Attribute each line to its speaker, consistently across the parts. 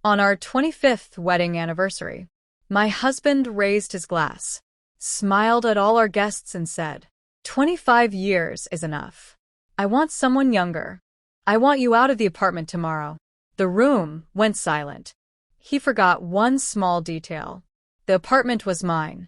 Speaker 1: On our 25th wedding anniversary, my husband raised his glass, smiled at all our guests and said, 25 years is enough. I want someone younger. I want you out of the apartment tomorrow. The room went silent. He forgot one small detail. The apartment was mine.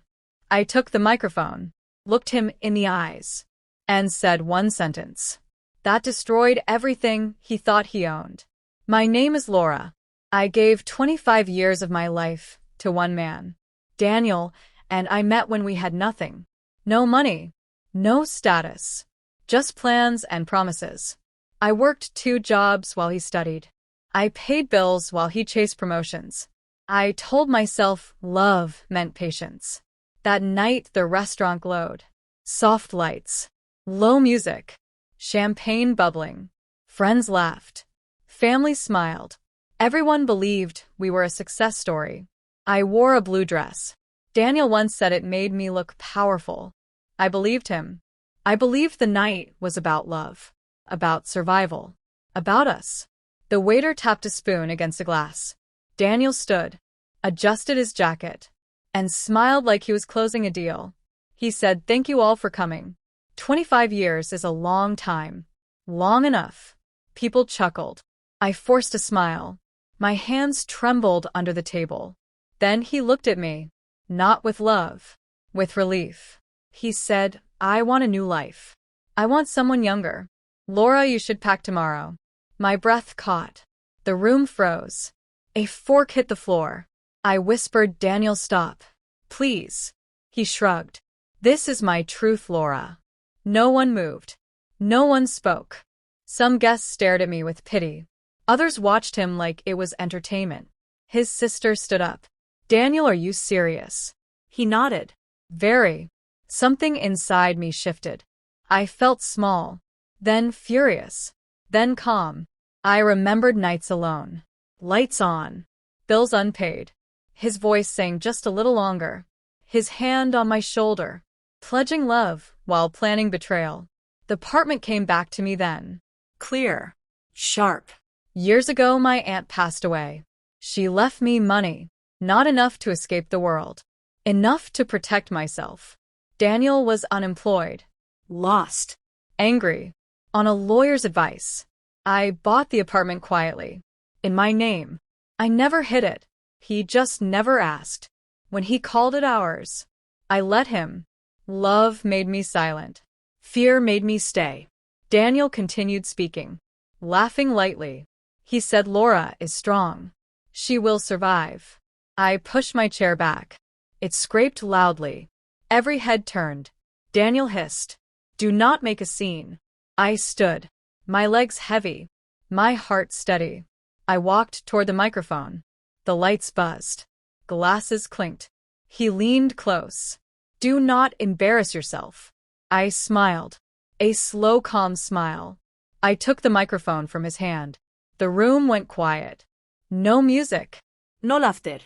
Speaker 1: I took the microphone, looked him in the eyes, and said one sentence. That destroyed everything he thought he owned. My name is Laura. I gave 25 years of my life to one man, Daniel, and I met when we had nothing. No money, no status, just plans and promises. I worked 2 jobs while he studied. I paid bills while he chased promotions. I told myself love meant patience. That night the restaurant glowed. Soft lights, low music, champagne bubbling. Friends laughed. Family smiled. Everyone believed we were a success story. I wore a blue dress. Daniel once said it made me look powerful. I believed him. I believed the night was about love, about survival, about us. The waiter tapped a spoon against a glass. Daniel stood, adjusted his jacket, and smiled like he was closing a deal. He said, "Thank you all for coming. 25 years is a long time. Long enough." People chuckled. I forced a smile. My hands trembled under the table. Then he looked at me, not with love, with relief. He said, "I want a new life. I want someone younger. Laura, you should pack tomorrow." My breath caught. The room froze. A fork hit the floor. I whispered, "Daniel, stop. Please." He shrugged. "This is my truth, Laura." No one moved. No one spoke. Some guests stared at me with pity. Others watched him like it was entertainment. His sister stood up. "Daniel, are you serious?" He nodded. "Very." Something inside me shifted. I felt small, then furious, then calm. I remembered nights alone. Lights on. Bills unpaid. His voice sang just a little longer. His hand on my shoulder. Pledging love while planning betrayal. The apartment came back to me then. Clear. Sharp. Years ago my aunt passed away. She left me money. Not enough to escape the world. Enough to protect myself. Daniel was unemployed. Lost. Angry. On a lawyer's advice. I bought the apartment quietly. In my name. I never hid it. He just never asked. When he called it ours, I let him. Love made me silent. Fear made me stay. Daniel continued speaking, laughing lightly. He said, "Laura is strong. She will survive." I pushed my chair back. It scraped loudly. Every head turned. Daniel hissed, "Do not make a scene." I stood, my legs heavy, my heart steady. I walked toward the microphone. The lights buzzed. Glasses clinked. He leaned close. "Do not embarrass yourself." I smiled. A slow, calm smile. I took the microphone from his hand. The room went quiet. No music. No laughter.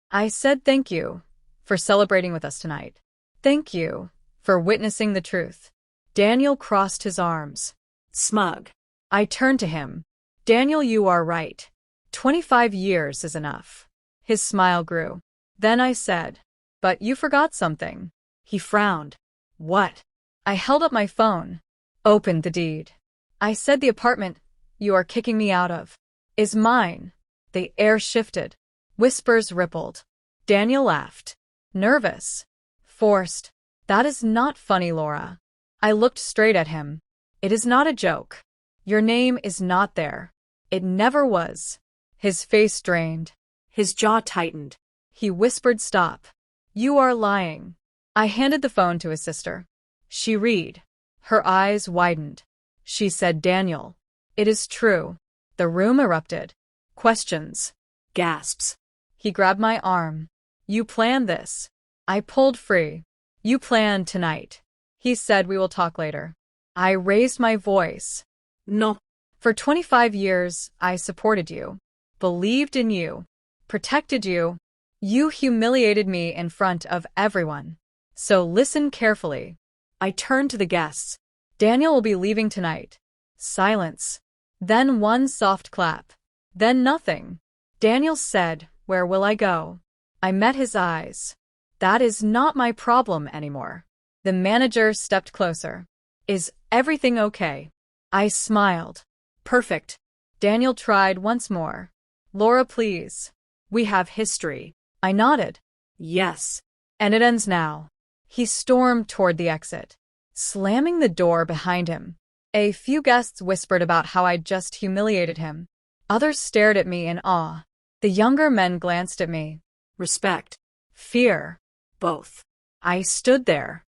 Speaker 1: I said, "Thank you for celebrating with us tonight. Thank you for witnessing the truth." Daniel crossed his arms. Smug. I turned to him. "Daniel, you are right. 25 years is enough." His smile grew. Then I said, "But you forgot something." He frowned. "What?" I held up my phone. Opened the deed. I said, "The apartment you are kicking me out of is mine." The air shifted. Whispers rippled. Daniel laughed. Nervous. Forced. "That is not funny, Laura." I looked straight at him. "It is not a joke. Your name is not there. It never was." His face drained. His jaw tightened. He whispered, "Stop. You are lying." I handed the phone to his sister. She read. Her eyes widened. She said, "Daniel, it is true." The room erupted. Questions. Gasps. He grabbed my arm. "You planned this." I pulled free. "You planned tonight." He said, "We will talk later." I raised my voice. "No." For 25 years, I supported you, believed in you, protected you. You humiliated me in front of everyone. So listen carefully. I turned to the guests. "Daniel will be leaving tonight." Silence. Then one soft clap. Then nothing. Daniel said, "Where will I go?" I met his eyes. "That is not my problem anymore." The manager stepped closer. "Is everything okay?" I smiled. "Perfect." Daniel tried once more. "Laura, please. We have history." I nodded. "Yes. And it ends now." He stormed toward the exit, slamming the door behind him. A few guests whispered about how I'd just humiliated him. Others stared at me in awe. The younger men glanced at me. Respect. Fear. Both. I stood there,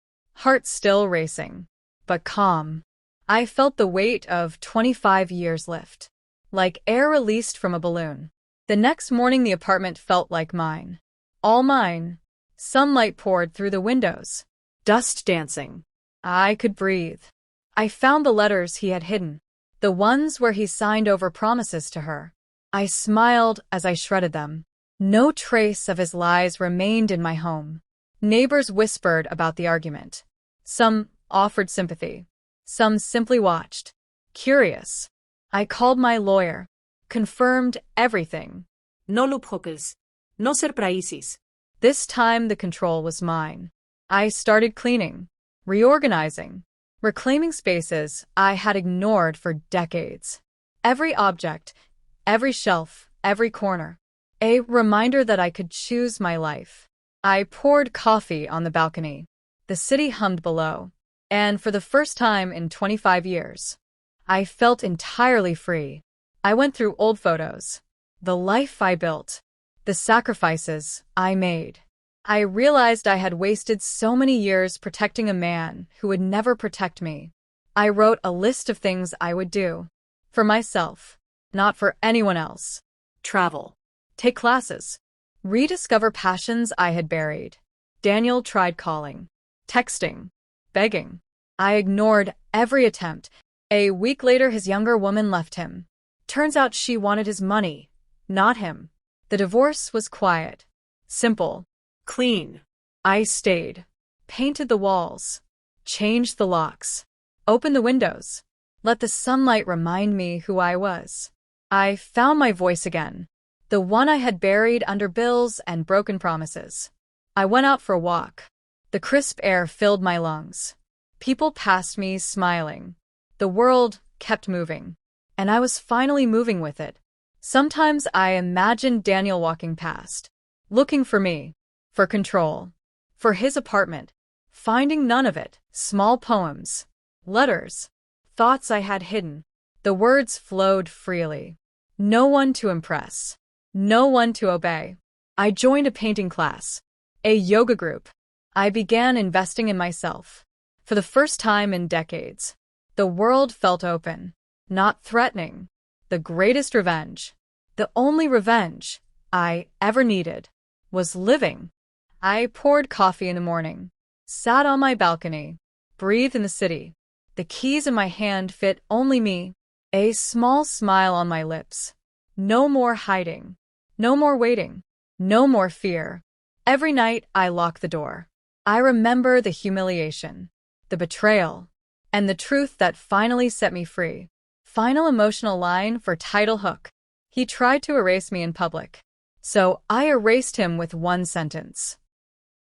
Speaker 1: heart still racing, but calm. I felt the weight of 25 years lift, like air released from a balloon. The next morning the apartment felt like mine. All mine. Sunlight poured through the windows. Dust dancing. I could breathe. I found the letters he had hidden, the ones where he signed over promises to her. I smiled as I shredded them. No trace of his lies remained in my home. Neighbors whispered about the argument. Some offered sympathy. Some simply watched. Curious. I called my lawyer. Confirmed everything. No loophooks. No surprises. This time the control was mine. I started cleaning, reorganizing, reclaiming spaces I had ignored for decades. Every object, every shelf, every corner. A reminder that I could choose my life. I poured coffee on the balcony. The city hummed below. And for the first time in 25 years, I felt entirely free. I went through old photos, the life I built, the sacrifices I made. I realized I had wasted so many years protecting a man who would never protect me. I wrote a list of things I would do. For myself, not for anyone else. Travel. Take classes. Rediscover passions I had buried. Daniel tried calling, texting, begging. I ignored every attempt. A week later, his younger woman left him. Turns out she wanted his money, not him. The divorce was quiet, simple, clean. I stayed, painted the walls, changed the locks, opened the windows, let the sunlight remind me who I was. I found my voice again, the one I had buried under bills and broken promises. I went out for a walk. The crisp air filled my lungs. People passed me smiling. The world kept moving, and I was finally moving with it. Sometimes I imagined Daniel walking past, looking for me, for control, for his apartment, finding none of it. Small poems, letters, thoughts I had hidden. The words flowed freely. No one to impress, no one to obey. I joined a painting class, a yoga group. I began investing in myself. For the first time in decades, the world felt open, not threatening. The greatest revenge, the only revenge I ever needed, was living. I poured coffee in the morning, sat on my balcony, breathed in the city. The keys in my hand fit only me, a small smile on my lips. No more hiding, no more waiting, no more fear. Every night I lock the door. I remember the humiliation, the betrayal, and the truth that finally set me free. Final emotional line for title hook. He tried to erase me in public, so I erased him with one sentence.